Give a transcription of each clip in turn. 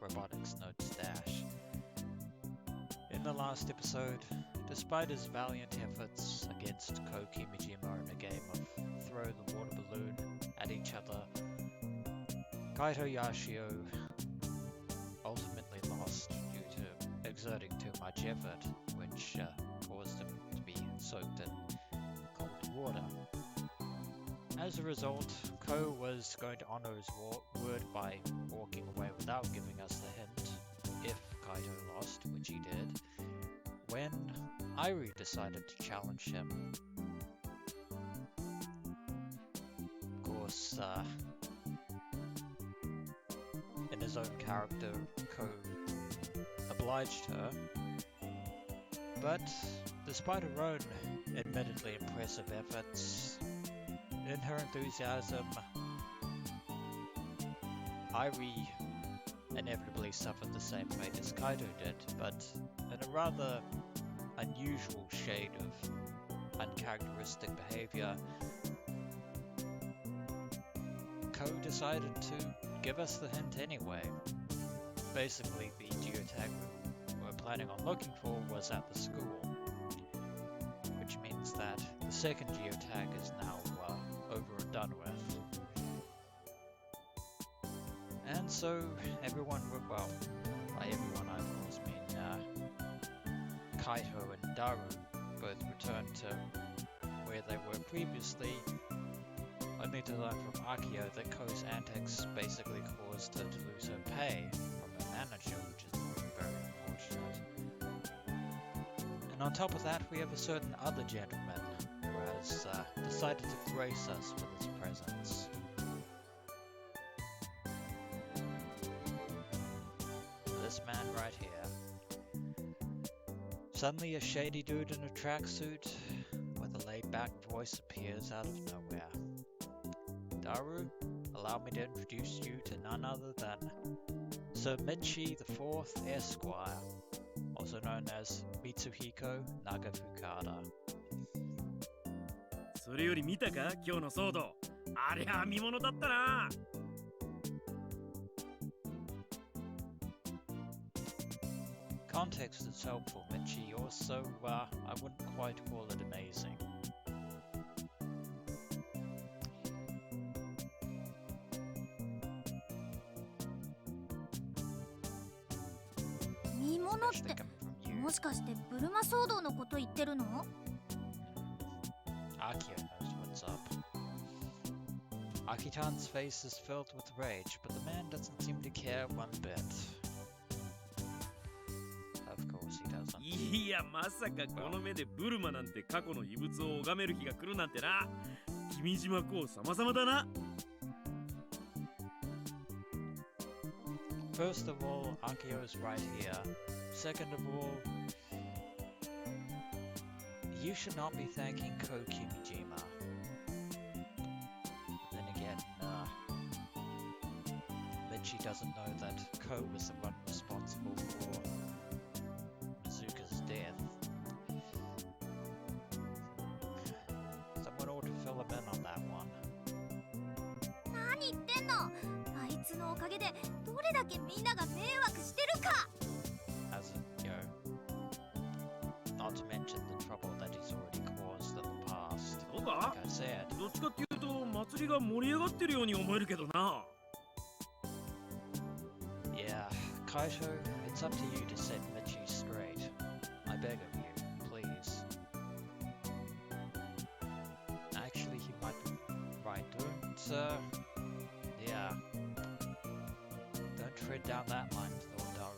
Robotics notes DaSH. In the last episode, despite his valiant efforts against Ko Kimijima in a game of throw the water balloon at each other, Kaito Yashio ultimately lost due to exerting too much effort, which caused him to be soaked in cold water. As a result, Ko was going to honor his word by walking away without giving us the hint if Kaito lost, which he did, when Irie decided to challenge him. Of course, in his own character, Ko obliged her, but despite her own admittedly impressive efforts, in her enthusiasm, Irie inevitably suffered the same fate as Kaito did, but in a rather unusual shade of uncharacteristic behavior. Ko decided to give us the hint anyway. Basically, the geotag we were planning on looking for was at the school, which means that the second geotag is now over and done with. And so everyone, well, by everyone I of course mean Kaito and Daru both returned to where they were previously, only to learn from Akio that Ko's antics basically caused her to lose her pay from her manager, which is very unfortunate. And on top of that, we have a certain other gentleman who has decided to grace us with his presence. This man right here. Suddenly a shady dude in a tracksuit with a laid-back voice appears out of nowhere. Daru, allow me to introduce you to none other than Sir Michi IV Esquire, also known as Mitsuhiko Nagafukada. それより見たか今日の騒動。あれは見物だったな。Context is helpful, Michi, also, I wouldn't quite call it amazing. Mimono ってもしかしてブルマ騒動のこと言ってるの? Akio knows what's up. Akitan's face is filled with rage, but the man doesn't seem to care one bit. Of course he doesn't. いや、まさかこの目でブルマなんて過去の遺物を拝める日が来るなんてな。君島公様々だな。First of all, Akio is right here. Second of all, you should not be thanking Ko Kimijima. Then again, Michi doesn't know that Ko was the one responsible for Mizuka's death. Someone ought to fill him in on that one. 何言ってんの? あいつのおかげでどれだけみんなが迷惑してるか! As in, not to mention the trouble that he's already caused in the past. そうか? Like I said. どっちかっていうと祭りが盛り上がってるように思えるけどな。Yeah, Kaito, it's up to you to set Michi straight. I beg of you, please. Actually, he might be right. Don't tread down that line with Lord Daru.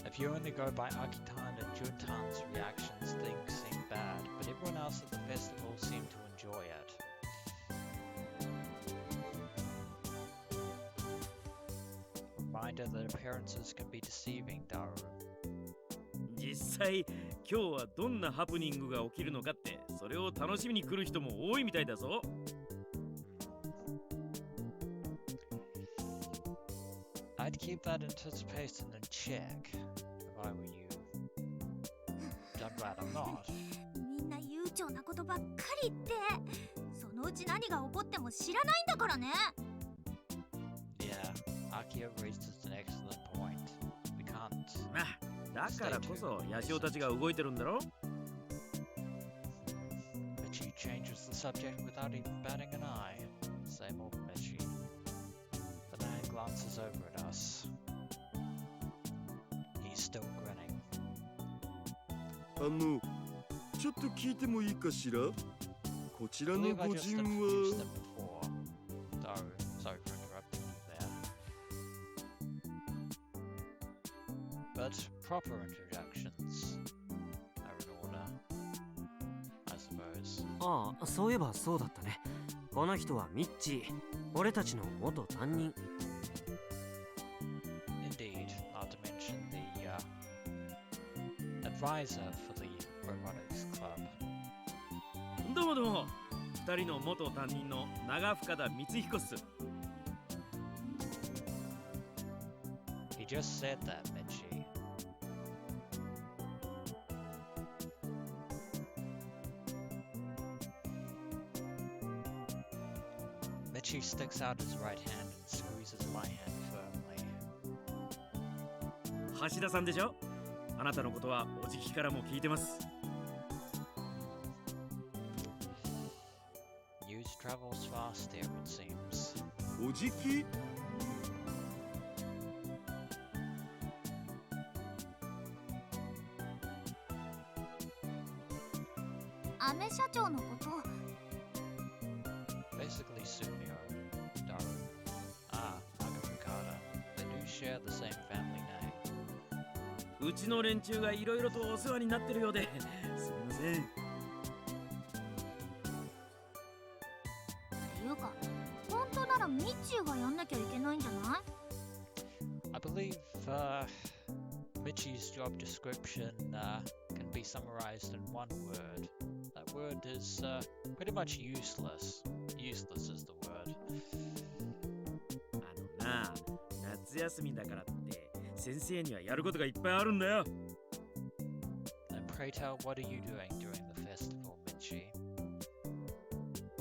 If you only go by Akitan and Juntan's reactions, things seem bad, but everyone else at the festival seemed to enjoy it. Reminder that appearances can be deceiving, Daru. 実際今日はどんなハプニングが起きるのかってそれを楽しみに来る人も多いみたいだぞ。I'd keep that anticipation in check if I were you. But I'm glad I'm not. みんな悠長なことばっかり言って、そのうち何が起こっても知らないんだからね。Akio raises an excellent point. We can't. まあ、だからこそヤシオたちが動いてるんだろ。 Michi changes the subject without even batting an eye. Same old Michi. The man glances over at us. He's still grinning. ちょっと聞いてもいいかしら。こちら I の believe I ご just 人 introduced は them before. Sorry for interrupting you there. But proper introductions are in order, I suppose. ああ、そういえばそうだったね。この人はミッチー。俺たちの元担任。Indeed, not to mention the advisor for the Robotics Club. どうもどうも。二人の元担任の長深田光彦っす。 He just said that, Michi. Michi sticks out his right hand and squeezes my hand firmly. 橋田さんでしょ。あなたのことはおじきからも聞いてます。 News travels fast here, it seems. おじき。アメ社長のこと Basically, Sumio, Daru. Nakamukata. They do share the same family name. うちの連中がいろいろとお世話になってるようで、すみません。っていうか本当ならミッチーがやんなきゃいけないんじゃない？ I believe Michi's job description can be summarized in one word. That word is pretty much useless. Useless is the word. な、夏休みだからって先生にはやることがいっぱいあるんだよ。 And pray tell, what are you doing during the festival, Michi?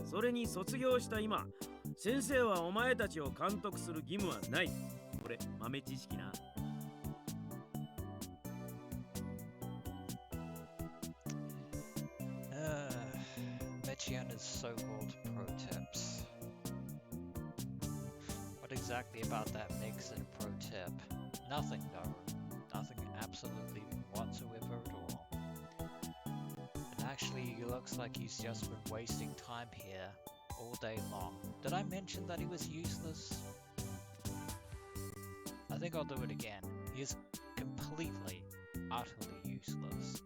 それに卒業した今、先生はお前たちを監督する義務はない。これ豆知識な。 Michi and his so-called pro tips. What exactly about that makes it a pro tip? Nothing, Daru. Nothing absolutely whatsoever at all. And actually, he looks like he's just been wasting time here all day long. Did I mention that he was useless? I think I'll do it again. He is completely, utterly useless.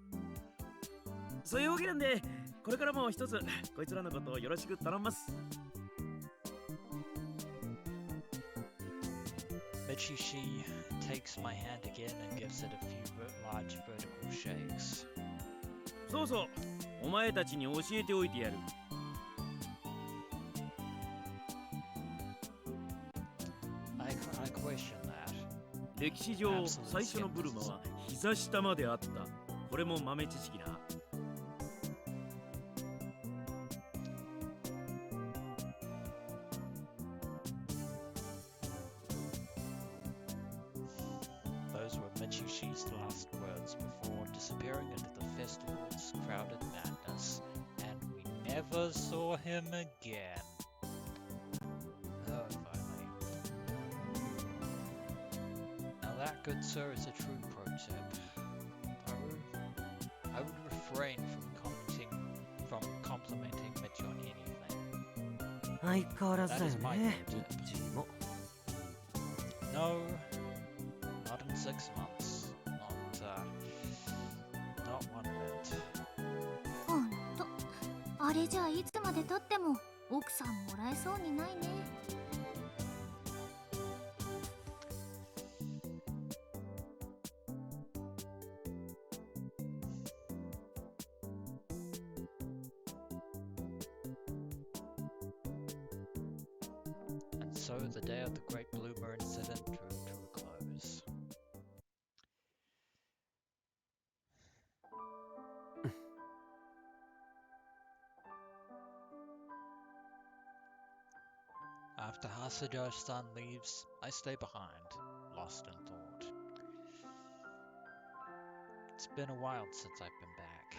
そういうわけなんで、これからも一つこいつらのことをよろしく頼みます。 Michi, she takes my hand again and gives it a few large vertical shakes. そうそう、お前たちに教えておいてやる。 I question that. 歴史上最初のブルマは膝下まであった。これも豆知識な。 Those were Michushi's last words before disappearing into the festival's crowded madness, and we never saw him again. Oh, finally. Now that, good sir, is a true pro tip. I would refrain from complimenting Michi on anything. 相変わらずだよ That is my ね、 pro ミ tip. ッチーも。 No, not in 6 months. Not one bit. ほんとあれじゃいつまでたっても奥さんもらえそうにないね。 And so the day of the Great Bloomer incident drew to a close. After Masada-san leaves, I stay behind, lost in thought. It's been a while since I've been back.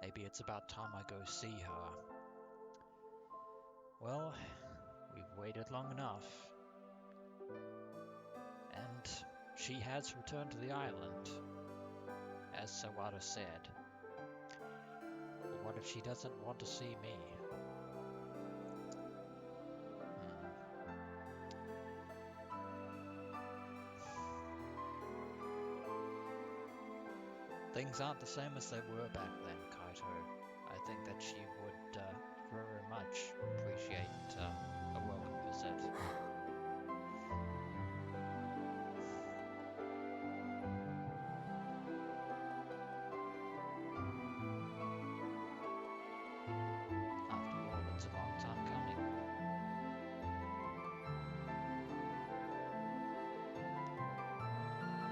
Maybe it's about time I go see her. Well, we've waited long enough. And she has returned to the island, as Sawada said. But what if she doesn't want to see me? Things aren't the same as they were back then, Kaito. I think that she would very much appreciate a welcome visit. After all, it's a long time coming.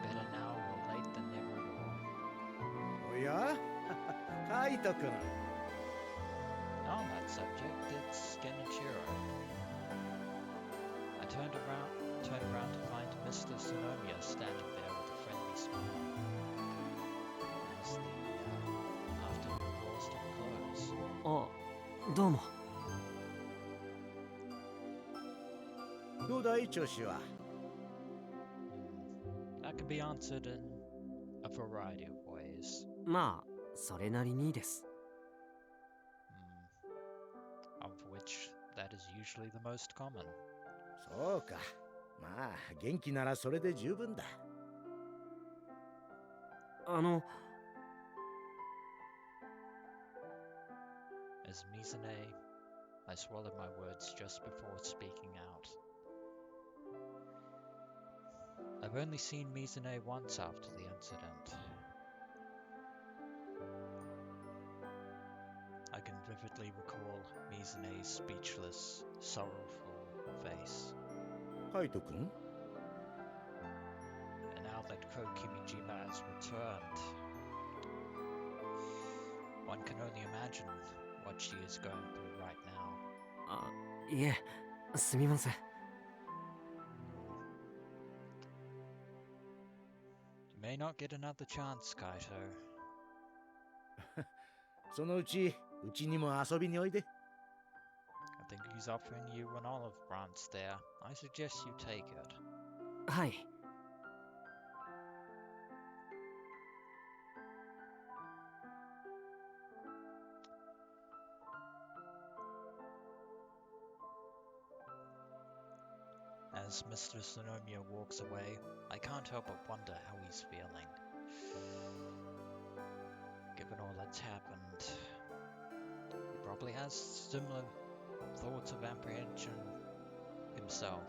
Better now or late than never at all. おやカイト君 On that subject, it's Genichiro. I turned around to find Mr. Sonomiya standing there with a friendly smile. As the afternoon draws to a close. あ、どうも。どうだい調子は That can be answered in a variety of ways. まあ、それなりにです。Of which that is usually the most common. そうかまあ元気ならそれで十分だ As Mizune, I swallowed my words just before speaking out. I've only seen Mizune once after the incident. I can vividly recall Mizune's speechless, sorrowful face. カイト君 And now that Kokimijima has returned, one can only imagine what she is going through right now. あ、いえ、すみません。You may not get another chance, Kaito. そのうちうちにも遊びにおいで I think he's offering you an olive branch there. I suggest you take it. はい。As Mr. Sonomiya walks away, I can't help but wonder how he's feeling. Given all that's happened, he probably has similar thoughts of apprehension himself.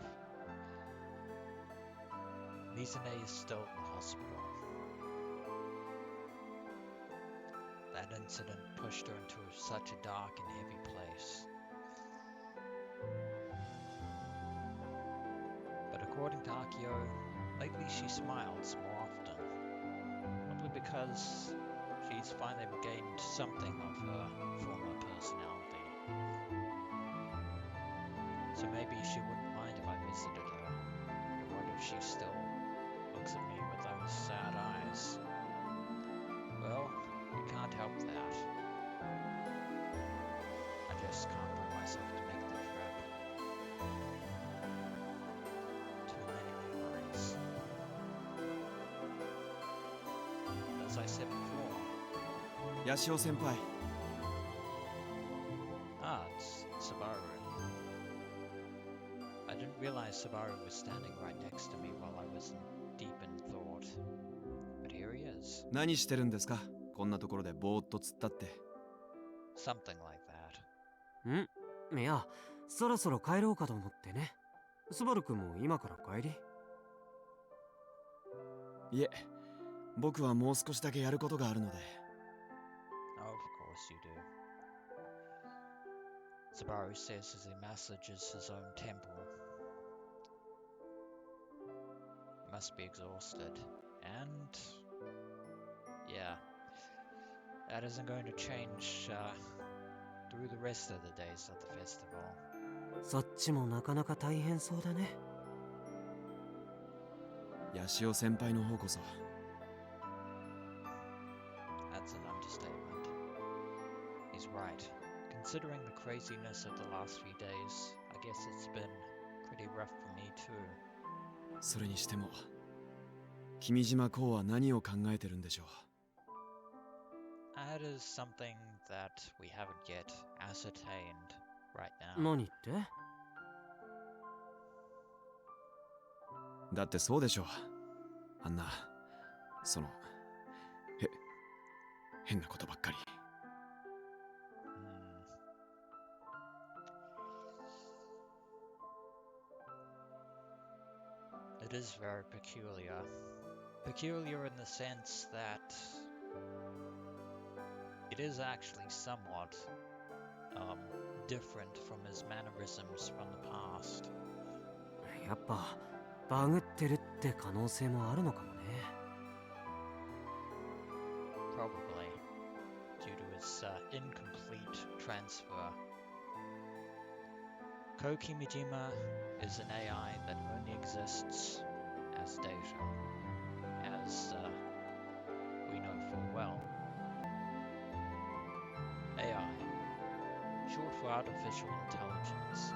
Mizune is still in the hospital. That incident pushed her into such a dark and heavy place. But according to Akio, lately she smiles more often. Probably because she's finally regained something of her former personality. So maybe she wouldn't mind if I visited her. But what if she still looks at me with those sad eyes? Well, you can't help that. I just can't bring myself to make the trip. Too many memories. As I said before, ヤシオ先輩 it's Sabaru. I didn't realize Sabaru was standing right next to me while I was deep in thought. But here he is. 何してるんですかこんなところでぼーっと突っ立って Something like that. いや、そろそろ帰ろうかと思ってね。スバル君も今から帰り？いえ僕はもう少しだけやることがあるので Oh, of course you do. Sabaru says as he massages his own temple. He must be exhausted. And yeah, that isn't going to change through the rest of the days of the festival. そっちもなかなか大変そうだね。ヤシオ先輩の方こそ。That's an understatement. He's right. Considering the craziness of the last few days, I guess it's been pretty rough for me too. それにしても、君島こうは何を考えてるんでしょう。That is something that we haven't yet ascertained right now. 何って？だってそうでしょう。あんな、その、変なことばっかり。It is very peculiar. Peculiar in the sense that it is actually somewhat different from his mannerisms from the past. やっぱバグってるって可能性もあるのかもね。Probably due to his incomplete transfer. Koki Mijima is an AI that only exists as data, as we know full well. AI, short for artificial intelligence.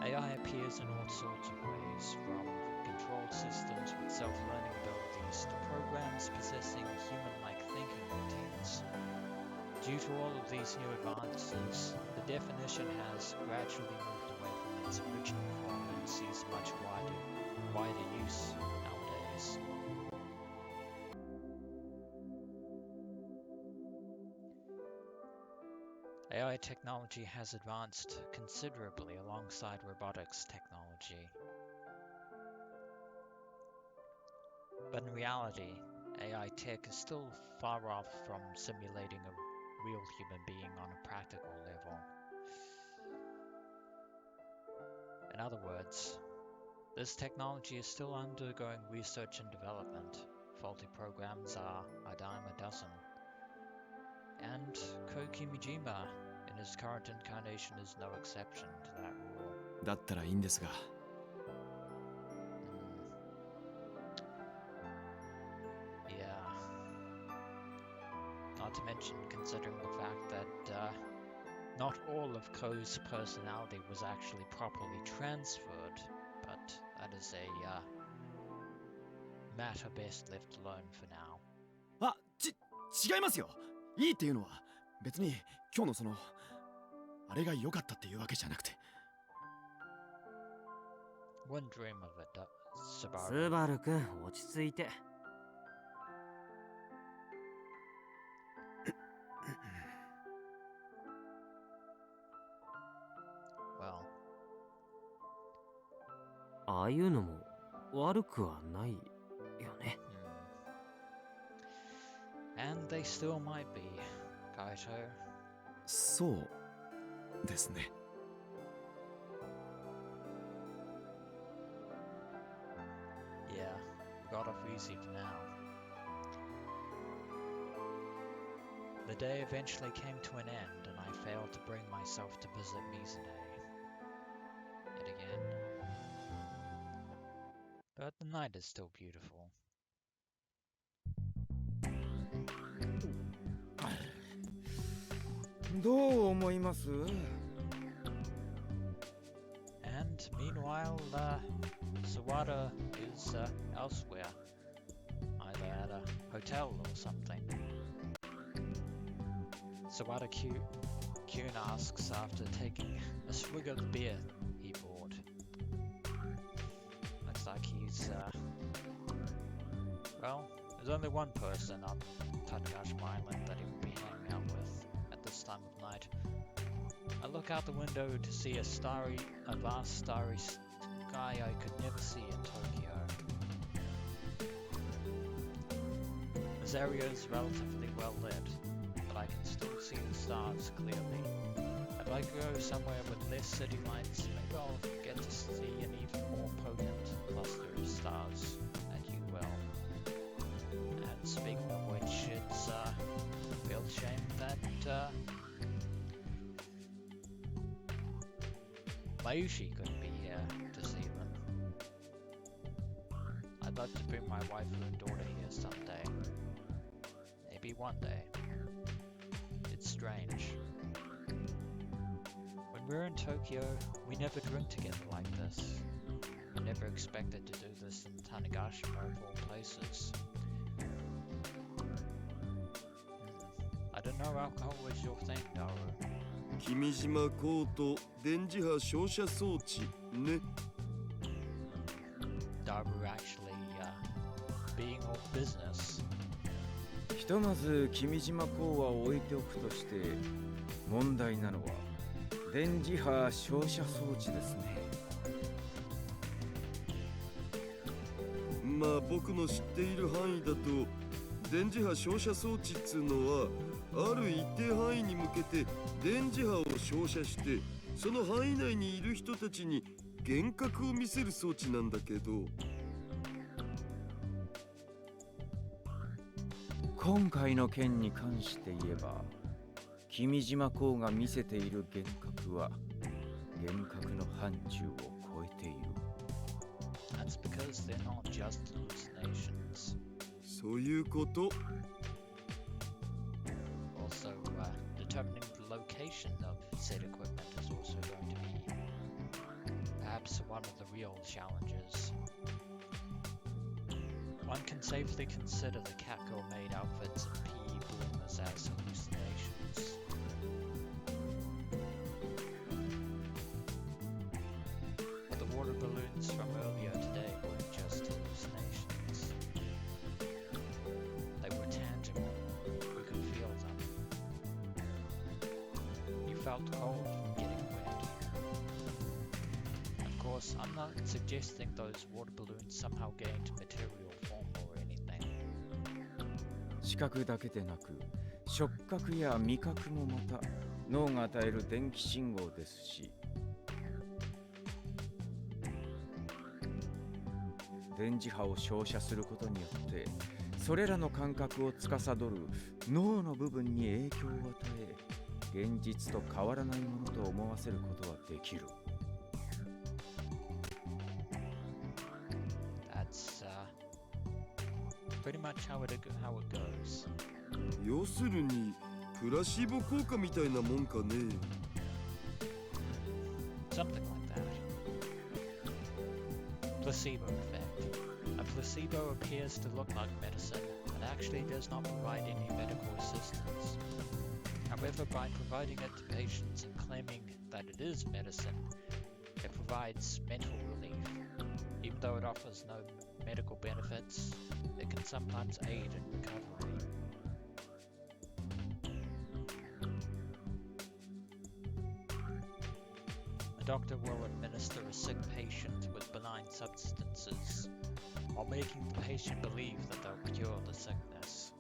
AI appears in all sorts of ways, from controlled systems with self-learning abilities to programs possessing human-like thinking routines. Due to all of these new advances, the definition has gradually moved away from its original form and sees much wider use nowadays. AI technology has advanced considerably alongside robotics technology. But in reality, AI tech is still far off from simulating a real human being on a practical level. In other words, this technology is still undergoing research and development. Faulty programs are a dime a dozen. And Koki Mijima, in his current incarnation, is no exception to that rule. だったらいいんですが。Yeah. Not to mention, considering the fact that not all of Ko's personality was actually properly transferred, but that is a matter best left alone for now. あ、違いますよ。いいっていうのは別に今日のそのあれが良かったっていうわけじゃなくて。One dream of it, ス Subaru. バル君落ち着いて。Well, ああいうのも悪くはないよね。and they still might be, Kaito. そうですね。Yeah, we got off easy for now. The day eventually came to an end, and I failed to bring myself to visit Mizune yet again. But the night is still beautiful. どう思います？ And meanwhile, Sawada is elsewhere, either at a hotel or something. Sawada Kyun asks after taking a swig of the beer he bought. Looks like he's, well, there's only one person on Tadagashima Island that he will be hanging out with at this time of night. I look out the window to see a vast starry sky I could never see in Tokyo. This area is relatively well lit, but I can still see the stars clearly. If I go somewhere with less city lights, maybe I'll get to see an even more potent cluster of stars than you will. And speaking of which, it's a real shame that Mayushi couldn't be here to see them. I'd love to bring my wife and daughter here someday. Maybe one day. It's strange. When we were in Tokyo, we never drink together like this. I never expected to do this in Tanegashima of all places. I don't know, alcohol was your thing, Daru. 君島コート電磁波照射装置ね。 Daru actually being all business. ひとまず君島港は置いておくとして、問題なのは電磁波照射装置ですね。まあ僕の知っている範囲だと電磁波照射装置っつうのはある一定範囲に向けて電磁波を照射してその範囲内にいる人たちに幻覚を見せる装置なんだけど、今回の件に関して言えば、君島港が見せている幻覚は幻覚の範疇を超えている。That's because they're not just hallucinations. そういうこと。 Also, determining the location of said equipment is also going to be perhaps one of the real challenges. One can safely consider the Catgirl-made outfits and PE bloomers as hallucinations. But the water balloons from earlier today weren't just hallucinations. They were tangible. We could feel them. You felt cold from getting wet. Of course, I'm not suggesting those water balloons somehow gained material form or anything. 視覚だけでなく、触覚や味覚もまた脳が与える電気信号ですし、電磁波を照射することによってそれらの感覚を司る脳の部分に影響を与え、現実と変わらないものと思わせることはできる。That's pretty much how it goes. 要するにプラシーボ効果みたいなもんかね。 Something like that. Placebo effect. A placebo appears to look like medicine, but actually does not provide any medical assistance. However, by providing it to patients and claiming that it is medicine, it provides mental relief. Even though it offers no medical benefits, it can sometimes aid in recovery. A doctor will administer a sick patient with benign substances while making the patient believe that they'll cure the sickness.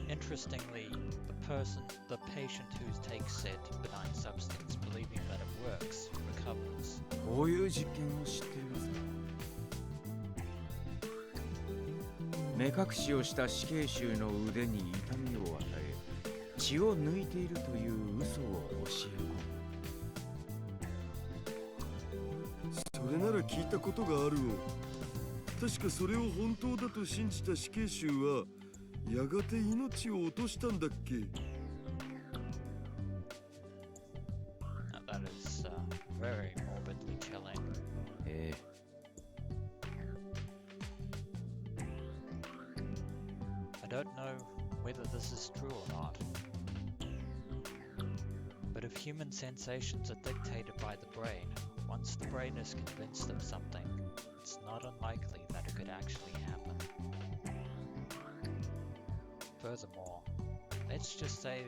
Interestingly, the patient who takes said benign substance believing that it works recovers. こういう実験を知っていますか？目隠しをした死刑囚の腕に痛みを与え、血を抜いているという嘘を教え込む。それなら聞いたことがあるを。確かそれを本当だと信じた死刑囚はやがて命を落としたんだっけ。 Now that is very morbidly chilling. ええ。I don't know whether this is true or not. But if human sensations are dictated by the brain, once the brain is convinced of something, it's not unlikely that it could actually happen. Furthermore, let's just say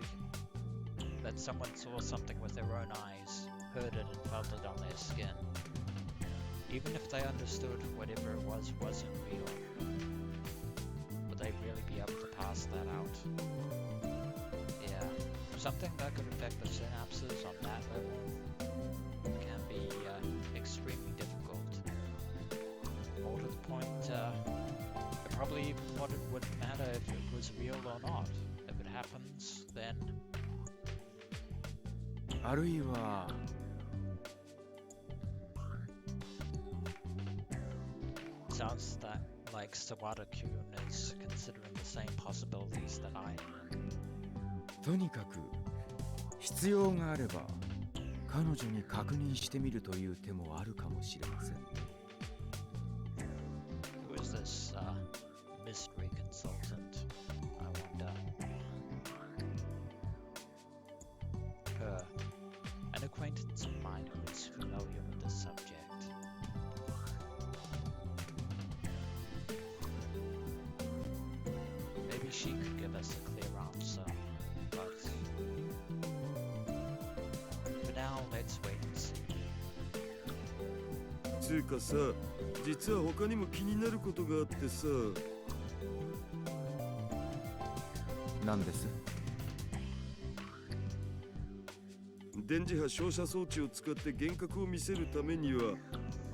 that someone saw something with their own eyes, heard it and felt it on their skin. Even if they understood whatever it was wasn't real, would they really be able to pass that out? Yeah, something that could affect the synapses on that level can be extremely difficult. More to the point, it probably even wouldn't matter if it was real or not. If it happens, then あるいは Sounds that like Sawada-kun is considering the same possibilities that I am. とにかく必要があれば彼女に確認してみるという手もあるかもしれませんね。 Who is this mystery consultant? I wonder. Her, an acquaintance of mine who is familiar with the subject. Maybe she could give us a clear answer, but for now, let's wait and see. つうかさ、実は他にも気になることがあってさ。何です？電磁波照射装置を使って幻覚を見せるためには、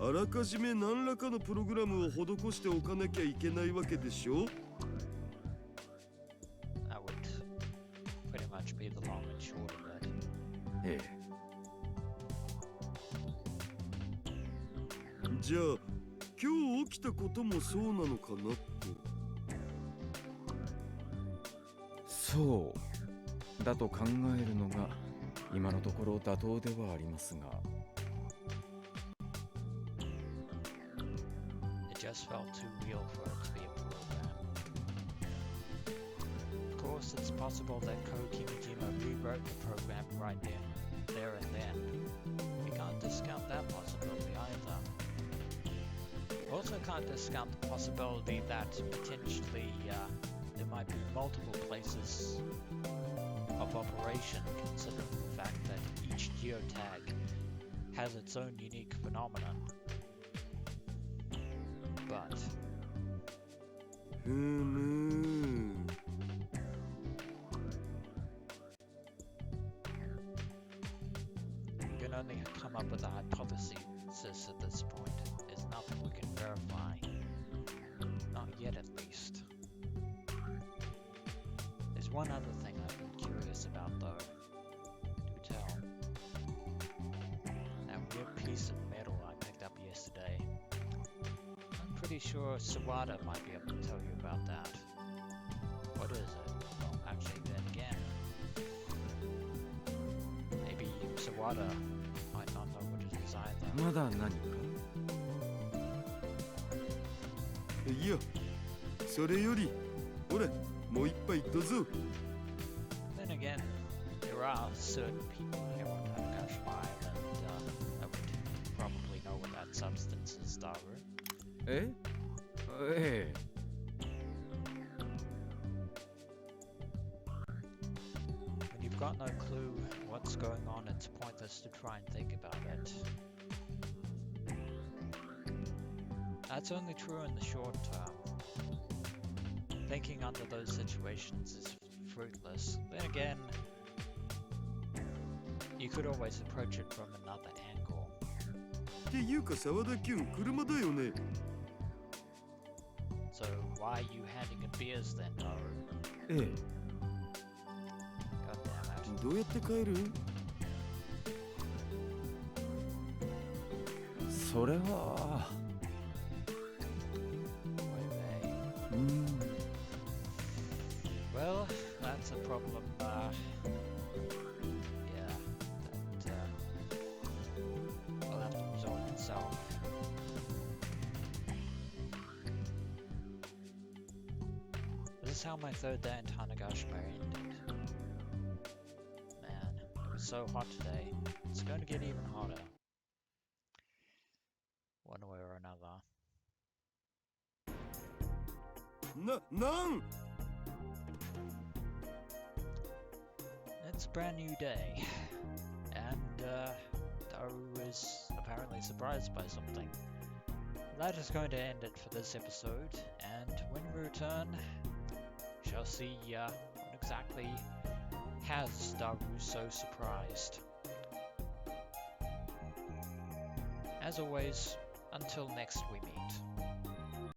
あらかじめ何らかのプログラムを施しておかなきゃいけないわけでしょ。 That would pretty much be the long and short of it. ええ。じゃあ今日起きたこともそうなのかなって。そうだと考えるのが今のところ妥当ではありますが。 It just felt too real for it to be a program. Of course, it's possible that Kimijima rewrote the program right there and then. We can't discount that possibility either. Also can't discount the possibility that potentially there might be multiple places of operation, considering the fact that each geotag has its own unique phenomenon. But You can only come up with a hypothesis at this point. There's nothing we can verify. Not yet, at least. There's one other thing I've been curious about, though. Do tell. That weird piece of metal I picked up yesterday. I'm pretty sure Sawada might be able to tell you about that. What is it? Well, actually, then again. Maybe Sawada might not know what it is either. まだ何か？いや、それより、ほら、もう一杯どうぞ。 Then again, there are certain people here on Tanagashi Island that would probably know what that substance is, Daru. え？ええ。 When you've got no clue what's going on, it's pointless to try and think about it. That's only true in the short term. Thinking under those situations is fruitless. Then again, you could always approach it from another angle. っていうか沢田キュン、車だよね。 So why are you handing in beers then, Daru? ええ。 God damn it. どうやって帰る？それは。 Well, that's a problem, yeah, that, will have to resolve itself. This is how my third day in Tanagashima ended. Man, it was so hot today. It's going to get even hotter. One way or another. なん It's a brand new day, and Daru is apparently surprised by something. That is going to end it for this episode, and when we return, we shall see what exactly has Daru so surprised. As always, until next we meet.